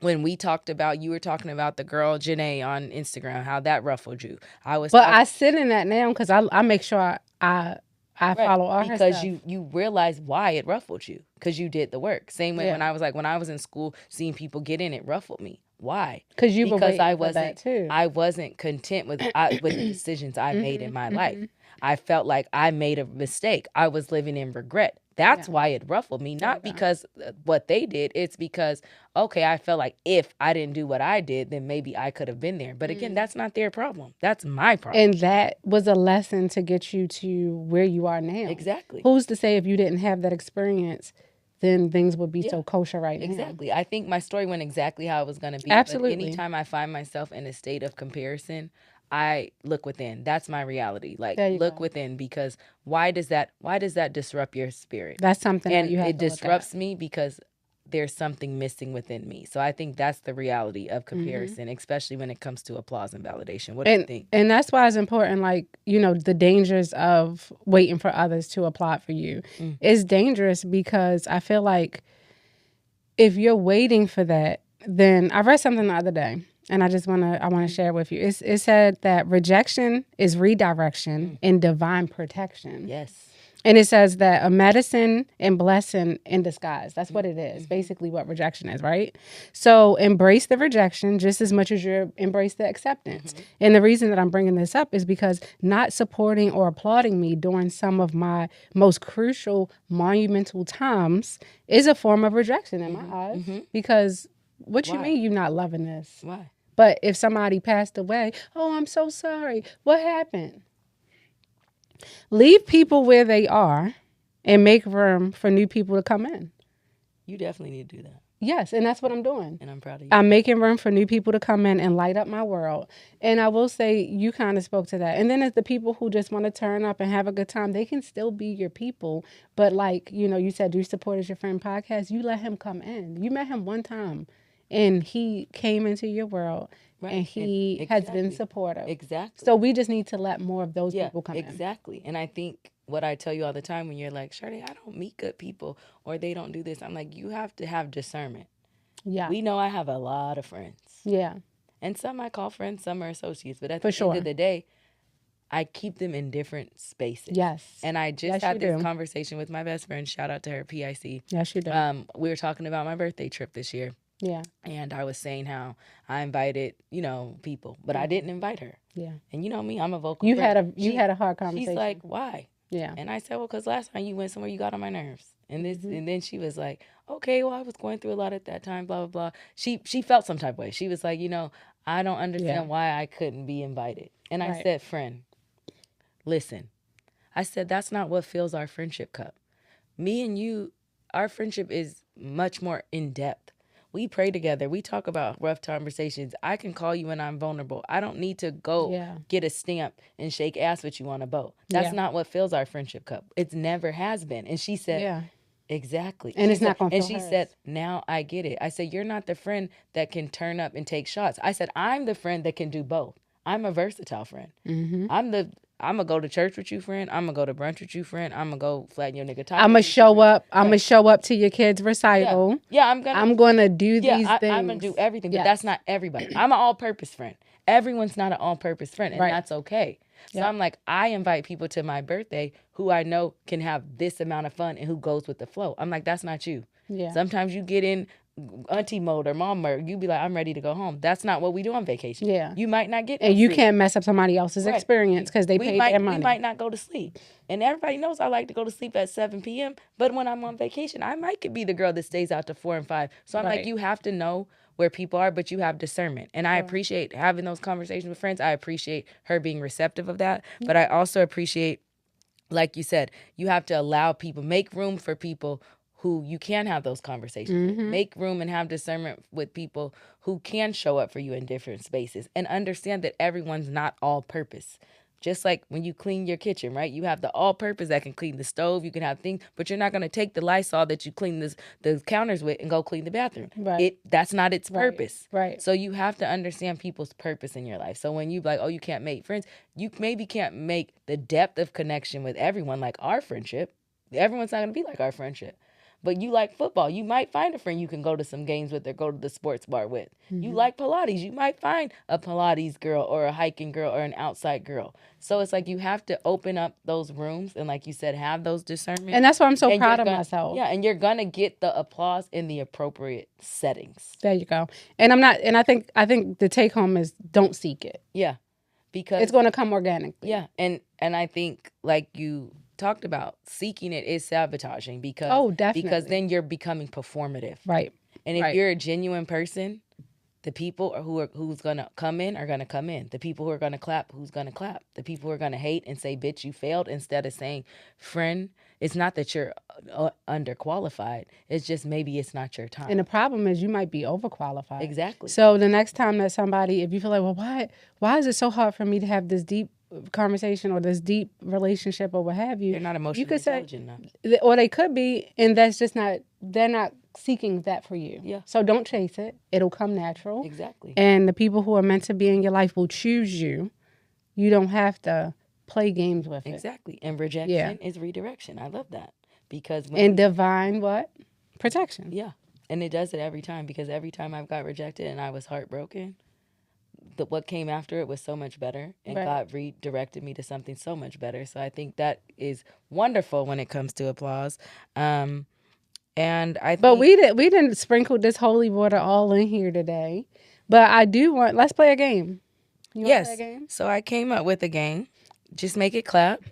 When we talked about, you were talking about the girl Janae on Instagram, how that ruffled you. But I sit in that now because I make sure I follow all her because stuff. you realize why it ruffled you because you did the work. Same way Yeah. when I was in school, seeing people get in, it ruffled me. Why? Because you were Because waiting I for wasn't that too. I wasn't content with the decisions I made in my life. I felt like I made a mistake. I was living in regret. That's why it ruffled me, not because what they did. It's because, okay, I felt like if I didn't do what I did, then maybe I could have been there. But again, that's not their problem. That's my problem. And that was a lesson to get you to where you are now. Exactly. Who's to say if you didn't have that experience, then things would be so kosher right now? Exactly. I think my story went exactly how it was going to be. Absolutely. But anytime I find myself in a state of comparison, I look within. That's my reality. Like There you look go. within, because why does that disrupt your spirit? That's something And that you have it to look disrupts me because there's something missing within me. So I think that's the reality of comparison, especially when it comes to applause and validation. What do you think? And that's why it's important, like, the dangers of waiting for others to applaud for you. It's dangerous because I feel like if you're waiting for that, then I read something the other day and I want to share it with you. It said that rejection is redirection and divine protection. Yes. And it says that a medicine and blessing in disguise. That's what it is. Basically what rejection is, right? So embrace the rejection just as much as you embrace the acceptance. And the reason that I'm bringing this up is because not supporting or applauding me during some of my most crucial, monumental times is a form of rejection in my eyes. Because what you Why? mean you not loving this? Why? But if somebody passed away, oh, I'm so sorry. What happened? Leave people where they are and make room for new people to come in. You definitely need to do that. Yes, and that's what I'm doing. And I'm proud of you. I'm making room for new people to come in and light up my world. And I will say, you kind of spoke to that. And then it's the people who just want to turn up and have a good time. They can still be your people. But like, you know, you said, You Support As Your Friend podcast. You let him come in. You met him one time and he came into your world. Right. And he And- has been exactly. supportive. Exactly. So we just need to let more of those people come in. Exactly. And I think what I tell you all the time when you're like, Sade, I don't meet good people or they don't do this. I'm like, you have to have discernment. Yeah. We know I have a lot of friends. Yeah. And some I call friends, some are associates. But at For the sure. end of the day, I keep them in different spaces. Yes. And I just Yes, had you this do. conversation with my best friend. Shout out to her, PIC. Yes, you do. We were talking about my birthday trip this year. Yeah. And I was saying how I invited, you know, people, but I didn't invite her. Yeah. And you know me, I'm a vocal You friend. had a hard conversation. She's like, why? Yeah. And I said, well, because last time you went somewhere, you got on my nerves. And and then she was like, okay, well, I was going through a lot at that time, blah, blah, blah. She felt some type of way. She was like, you know, I don't understand why I couldn't be invited. And I Right. said, friend, listen. I said, that's not what fills our friendship cup. Me and you, our friendship is much more in depth. We pray together. We talk about rough conversations. I can call you when I'm vulnerable. I don't need to go get a stamp and shake ass with you on a boat. That's not what fills our friendship cup. It never has been. And she said, exactly. And She it's not said- gonna And fill she hers. said, now I get it. I said, you're not the friend that can turn up and take shots. I said, I'm the friend that can do both. I'm a versatile friend. I'm gonna go to church with you, friend. I'm gonna go to brunch with you, friend. I'm gonna go flatten your nigga tires. I'm gonna with you, show friend. up. I'm gonna show up to your kid's recital. Yeah, I'm gonna. I'm gonna do these things. I'm gonna do everything, but Yes. that's not everybody. I'm an all-purpose friend. Everyone's not an all-purpose friend, and Right. that's okay. So Yep. I'm like, I invite people to my birthday who I know can have this amount of fun and who goes with the flow. I'm like, that's not you. Yeah. Sometimes you get in auntie mode or mom mode. You be like, I'm ready to go home. That's not what we do on vacation. Yeah. You might not get And no you sleep. can't mess up somebody else's Right. experience because they paid their money. We might not go to sleep. And everybody knows I like to go to sleep at 7 p.m. But when I'm on vacation, I might could be the girl that stays out to 4 and 5. So I'm Right. like, you have to know where people are, but you have discernment. And I appreciate having those conversations with friends. I appreciate her being receptive of that. But I also appreciate, like you said, you have to allow people, make room for people who you can have those conversations with. Make room and have discernment with people who can show up for you in different spaces and understand that everyone's not all purpose. Just like when you clean your kitchen, right? You have the all purpose that can clean the stove, you can have things, but you're not going to take the Lysol that you clean the counters with and go clean the bathroom. Right. That's not its purpose. Right. So you have to understand people's purpose in your life. So when you like, oh, you can't make friends, you maybe can't make the depth of connection with everyone like our friendship. Everyone's not going to be like our friendship. But you like football. You might find a friend you can go to some games with or go to the sports bar with. You like Pilates. You might find a Pilates girl or a hiking girl or an outside girl. So it's like you have to open up those rooms and, like you said, have those discernment. And that's why I'm so And proud you're of gonna- myself. Yeah, and you're going to get the applause in the appropriate settings. There you go. And I think the take home is don't seek it. Yeah, because It's going to come organically. yeah, and I think like you talked about, seeking it is sabotaging because Oh, definitely. because then you're becoming performative. Right. And if Right. you're a genuine person, the people who's gonna come in are gonna come in. The people who are gonna clap, who's gonna clap. The people who are gonna hate and say, "Bitch, you failed," instead of saying, "Friend, it's not that you're underqualified. It's just maybe it's not your time." And the problem is you might be overqualified. Exactly. So the next time that somebody, if you feel like, well, why is it so hard for me to have this deep conversation or this deep relationship or what have you? You're not emotionally could say- intelligent enough. Or they could be, and that's just not, they're not seeking that for you. Yeah. So don't chase it. It'll come natural. Exactly. And the people who are meant to be in your life will choose you. You don't have to play games with it. Exactly. And rejection is redirection. I love that because when And divine what? Protection. yeah, and it does it every time because every time I've got rejected and I was heartbroken, what came after it was so much better, and Right. God redirected me to something so much better. So I think that is wonderful when it comes to applause. And I But think we didn't sprinkle this holy water all in here today. But I do want. Let's play a game. You want to play a yes. game? So I came up with a game. Just make it clap.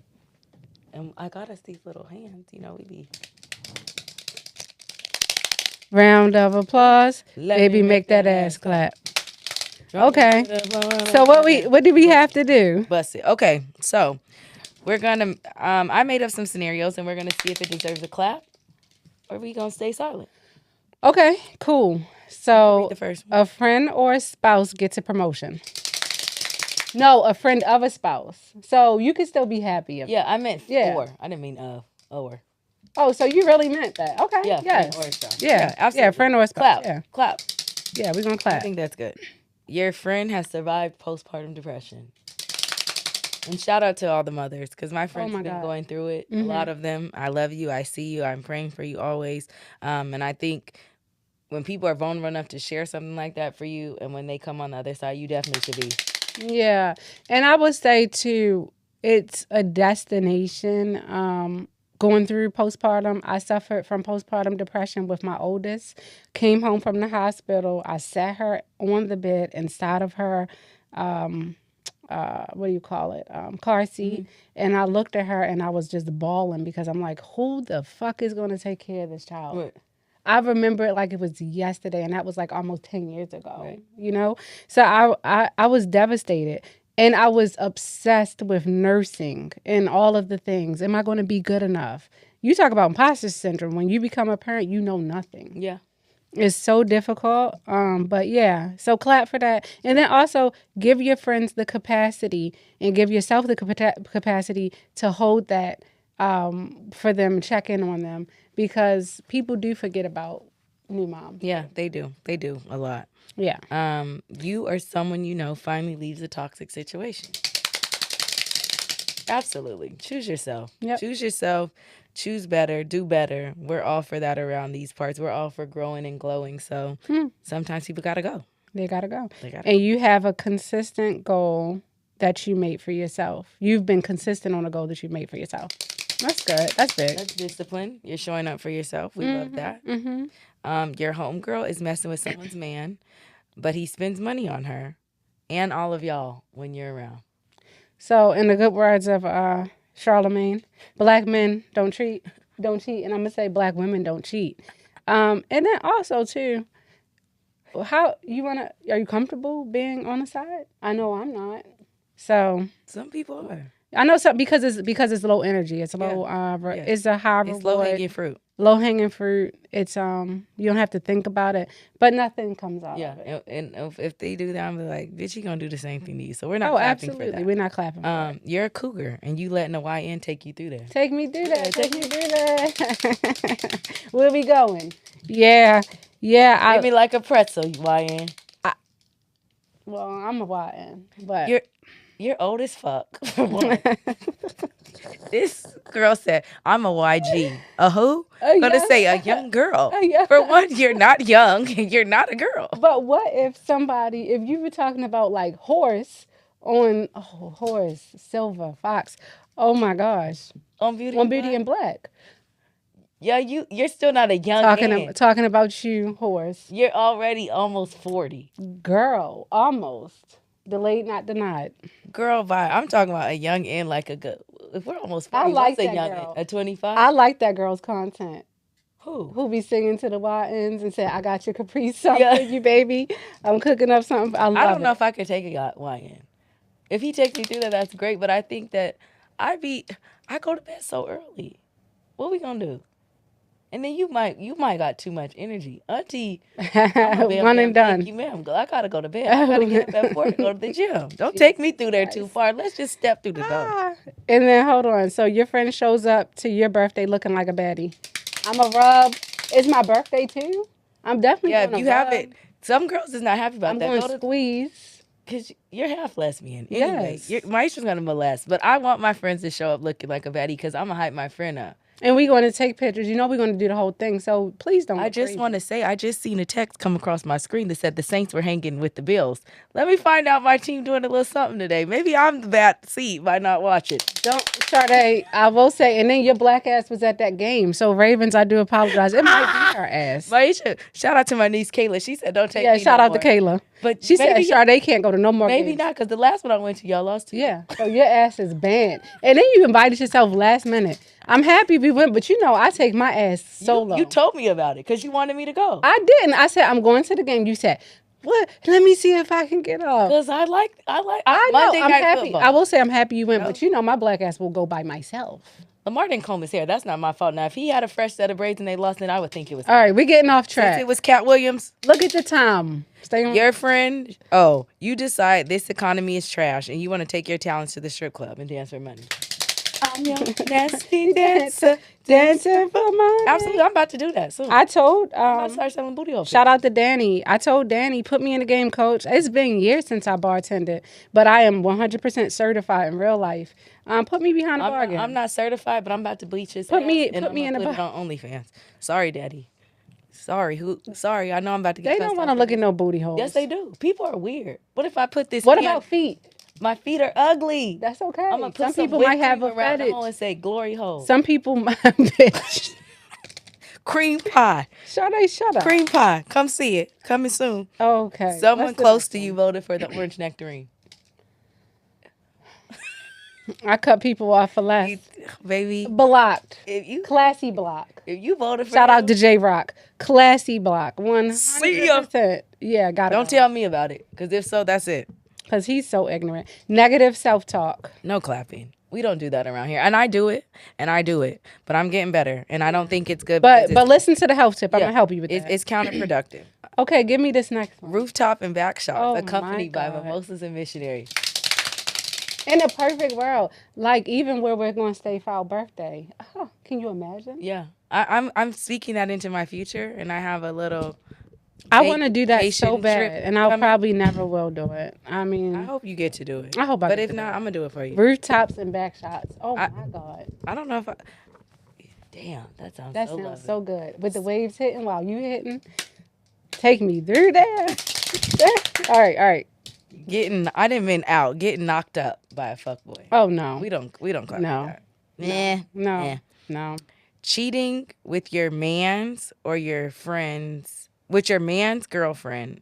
And I got us these little hands. You know, we be. Round of applause. Let Baby, me make that ass clap. Okay. So what do we have to do? Bust it. Okay, so we're gonna. I made up some scenarios, and we're gonna see if it deserves a clap, or we gonna stay silent. Okay, cool. So the first one. a friend or a spouse gets a promotion. No, a friend of a spouse. So you can still be happy. Yeah, I meant Yeah. or. I didn't mean or. Oh, so you really meant that? Okay. Yeah, Yes. friend or spouse. Yeah. absolutely. Yeah, friend or a spouse. Clap. Yeah. Clap. Yeah, we're gonna I clap. think that's good. Your friend has survived postpartum depression. And shout out to all the mothers, because my friends my have been God. going through it. A lot of them. I love you. I see you. I'm praying for you always. And I think when people are vulnerable enough to share something like that for you, and when they come on the other side, you definitely should be. Yeah. And I would say too, it's a destination. Going through postpartum, I suffered from postpartum depression with my oldest. Came home from the hospital. I sat her on the bed inside of her what do you call it? Car seat. And I looked at her and I was just bawling because I'm like, who the fuck is going to take care of this child? Right. I remember it like it was yesterday, and that was like almost 10 years ago, Right. you know? So I was devastated, and I was obsessed with nursing and all of the things. Am I going to be good enough? You talk about imposter syndrome. When you become a parent, you know nothing. Yeah. It's so difficult. But yeah, so clap for that. And then also give your friends the capacity and give yourself the capacity to hold that for them, check in on them, because people do forget about new moms. Yeah, they do. They do a lot. Yeah. You or someone you know finally leaves a toxic situation. Absolutely. Choose yourself. Yep. Choose yourself. Choose better. Do better. We're all for that around these parts. We're all for growing and glowing. So sometimes people got to go. They got to go. They gotta And you have a consistent goal that you made for yourself. You've been consistent on a goal that you made for yourself. That's good. That's big. That's discipline. You're showing up for yourself. We love that. Your homegirl is messing with someone's man, but he spends money on her and all of y'all when you're around. So, in the good words of Charlemagne, black men don't cheat, and I'm gonna say black women don't cheat. And then also too, how you wanna? Are you comfortable being on the side? I know I'm not. So Some people are. I know some because it's low energy. It's low. It's a high It's low reward. hanging fruit. Low hanging fruit. It's you don't have to think about it, but nothing comes out. Yeah, Of it. and if they do that, I'm like, bitch, you gonna do the same thing to you. So we're not Oh, clapping absolutely. for that. We're not clapping. For it. You're a cougar, and you letting a YN take you through there. Take me through that. Take me through that. Where we going? Yeah. Yeah. Give me like a pretzel, YN. Well, I'm a YN, but You're old as fuck. For one. This girl said, I'm a YG. A who? Gonna yeah. say a young girl. Yeah. For one, you're not young and you're not a girl. But what if if you were talking about like horse, silver, fox, oh my gosh, On Beauty on and Beauty Black? and Black, Yeah, you're still not a young man. talking about you, horse, You're already almost 40. girl, almost delayed, not denied. Girl vibe. I'm talking about a young and like a good. If we're almost 40, I like what's a that young girl. a 25? I like that girl's content. Who? Be singing to the YNs and say, I got your Capri Sun Yeah. for you, baby. I'm cooking up something. I love I don't know it. if I could take a YN. If he takes me through that, that's great. But I think that I go to bed so early. What we gonna do? And then you might got too much energy, Auntie. One and done. You, ma'am. I gotta go to bed. I gotta get up at 4 to go to the gym. Don't take me through there too far. Let's just step through the door. And then hold on. So your friend shows up to your birthday looking like a baddie. I'm a rub. It's my birthday too. I'm definitely Yeah, if gonna you have rub. it. Some girls is not happy about I'm that. going Go to to squeeze. Because you're half lesbian. Anyway, Yes. Maisha's going to molest. But I want my friends to show up looking like a baddie because I'm going to hype my friend up. And we're going to take pictures. You know we're going to do the whole thing. So please don't. I just want to say, I just seen a text come across my screen that said the Saints were hanging with the Bills. Let me find out my team doing a little something today. Maybe I'm the bad seed by not watching. Don't, Sade, I will say, and then your black ass was at that game. So Ravens, I do apologize. It might be her ass. Maisha, shout out to my niece Kayla. She said, "Don't take Yeah, me shout no out to more." Kayla. But She said maybe- Sade can't go to no more Maybe games. not, because the last one I went to, y'all lost to. Yeah, so your ass is banned. And then you invited yourself last minute. I'm happy we went, but you know I take my ass solo. You told me about it because you wanted me to go. I didn't. I said I'm going to the game. You said, "What? Let me see if I can get off." Because I like I know. Monday I'm Night happy. Football. I will say I'm happy you went, but you know my black ass will go by myself. Lamar didn't comb his hair. That's not my fault. Now, if he had a fresh set of braids and they lost, then I would think it was. All right, we're getting off Since track. it was Cat Williams, Look at the time. Stay on. your friend. Oh, you decide this economy is trash and you want to take your talents to the strip club and dance for money. I'm your nasty dancer, dancing for money. Absolutely, I'm about to do that soon. I told I'm about to start selling booty holes. shout out to Danny. I told Danny, put me in the game, coach. It's been years since I bartended, but I am 100% certified in real life. Put me behind the bargain. I'm not certified, but I'm about to bleach his Put ass, me- and put I'm me gonna in put the it on OnlyFans. Sorry, Daddy. Sorry, I know I'm about to get They cussed don't want out to for look this. at no booty holes. Yes, they do. People are weird. What if I put this? What can- about feet? My feet are ugly. That's okay. I'm gonna put Some some people whipped might have cream a around the fetish. hole and say glory hole. Some people might, bitch. Cream pie. Shut up. Cream pie. Come see it. Coming soon. Okay. Someone what's the close next to one? you voted for the orange nectarine. I cut people off for less. Baby, Blocked. if Classy block. you voted for Shout out him, to J Rock. Classy block. 100%. See ya. Yeah, got it. don't tell me about it. Because if so, that's it. Because he's so ignorant. Negative self talk. No clapping. We don't do that around here. And I do it. But I'm getting better. And I don't think it's good. But because listen to the health tip. I'm yeah, going to help you with that. it's counterproductive. Okay, give me this next one. Rooftop and back shots, Oh, accompanied my by God. mimosas and missionaries. In a perfect world, like even where we're going to stay for our birthday. Oh, can you imagine? Yeah. I'm speaking that into my future. And I have a little... I want to do that so vacation bad, trip and I'll coming. probably never will do it. I mean, I hope you get to do it. I hope I But get if to not, do it. I'm going to do it for you. rooftops and back shots. Oh I- my God. I don't know if I... Damn, that sounds That so sounds lovely. so good. With the waves hitting while you hitting, take me through there. All right. I didn't mean out. Getting knocked up by a fuckboy. Oh no, We don't clap No. like that. no, Eh. no. Cheating with your man's or your friends, with your man's girlfriend,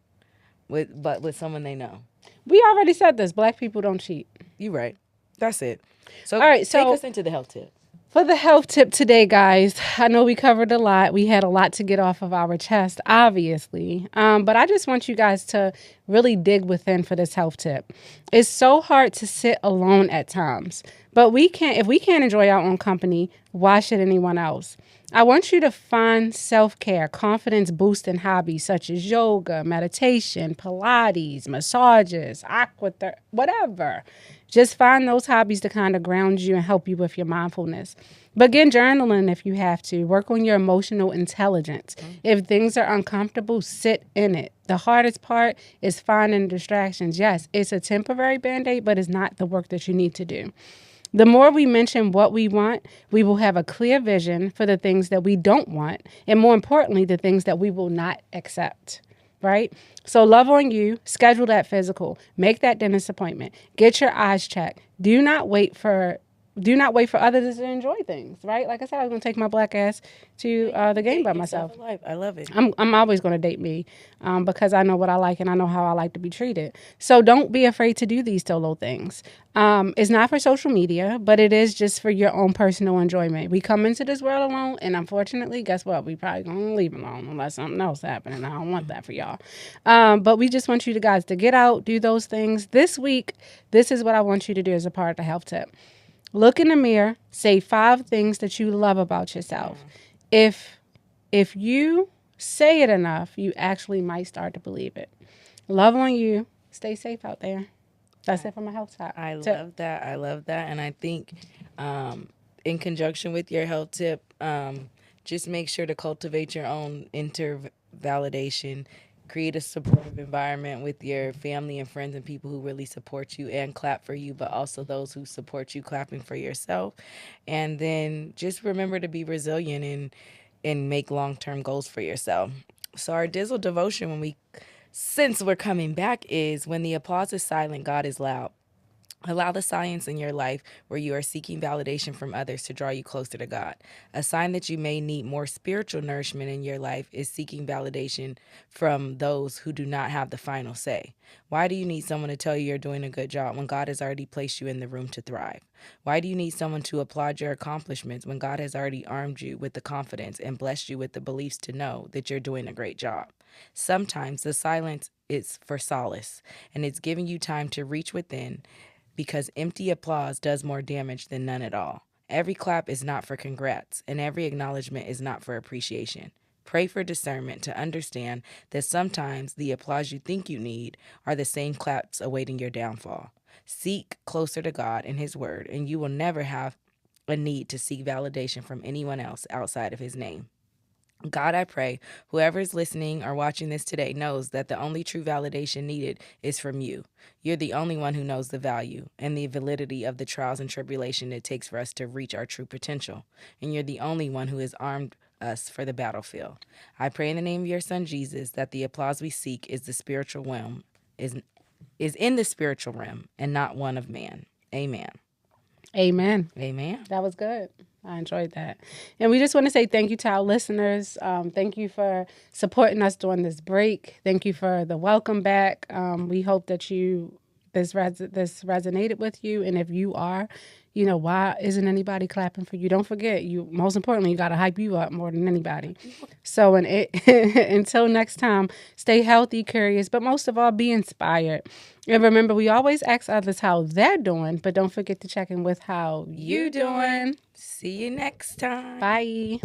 but with someone they know. We already said this. Black people don't cheat. You right. That's it. So All right, take so- us into the health tip. For the health tip today, guys, I know we covered a lot. We had a lot to get off of our chest, obviously. But I just want you guys to really dig within for this health tip. It's so hard to sit alone at times, but if we can't enjoy our own company, why should anyone else? I want you to find self-care, confidence boosting hobbies such as yoga, meditation, Pilates, massages, aquatherapy, whatever. Just find those hobbies to kind of ground you and help you with your mindfulness. Begin journaling if you have to. Work on your emotional intelligence. If things are uncomfortable, sit in it. The hardest part is finding distractions. Yes, it's a temporary band-aid, but it's not the work that you need to do. The more we mention what we want, we will have a clear vision for the things that we don't want, and more importantly, the things that we will not accept. Right? So love on you, schedule that physical, make that dentist appointment, get your eyes checked. Do not wait for others to enjoy things, right? Like I said, I was gonna take my black ass to the game by myself. Life. I love it. I'm always going to date me because I know what I like and I know how I like to be treated. So don't be afraid to do these solo things. It's not for social media, but it is just for your own personal enjoyment. We come into this world alone, and unfortunately, guess what? We probably going to leave alone unless something else happens, and I don't want that for y'all. But we just want you guys to get out, do those things. This week, this is what I want you to do as a part of the health tip. Look in the mirror, say 5 things that you love about yourself. If you say it enough, you actually might start to believe it. Love on you. Stay safe out there. That's it for my health tip. I love that. And I think in conjunction with your health tip, just make sure to cultivate your own inter validation. Create a supportive environment with your family and friends and people who really support you and clap for you, but also those who support you clapping for yourself. And then just remember to be resilient and make long-term goals for yourself. So our Dizzle devotion since we're coming back is when the applause is silent, God is loud. Allow the silence in your life where you are seeking validation from others to draw you closer to God. A sign that you may need more spiritual nourishment in your life is seeking validation from those who do not have the final say. Why do you need someone to tell you you're doing a good job when God has already placed you in the room to thrive? Why do you need someone to applaud your accomplishments when God has already armed you with the confidence and blessed you with the beliefs to know that you're doing a great job? Sometimes the silence is for solace, and it's giving you time to reach within, because empty applause does more damage than none at all. Every clap is not for congrats, and every acknowledgement is not for appreciation. Pray for discernment to understand that sometimes the applause you think you need are the same claps awaiting your downfall. Seek closer to God and His Word, and you will never have a need to seek validation from anyone else outside of His name. God, I pray whoever is listening or watching this today knows that the only true validation needed is from you. You're the only one who knows the value and the validity of the trials and tribulation it takes for us to reach our true potential. And you're the only one who has armed us for the battlefield. I pray in the name of your Son, Jesus, that the applause we seek is the spiritual realm, is in the spiritual realm and not one of man. Amen. Amen. Amen. That was good. I enjoyed that. And we just want to say thank you to our listeners. Thank you for supporting us during this break. Thank you for the welcome back. We hope that this resonated with you. And if you are, why isn't anybody clapping for you? Don't forget, most importantly, you got to hype you up more than anybody. So until next time, stay healthy, curious, but most of all, be inspired. And remember, we always ask others how they're doing, but don't forget to check in with how you doing. See you next time. Bye.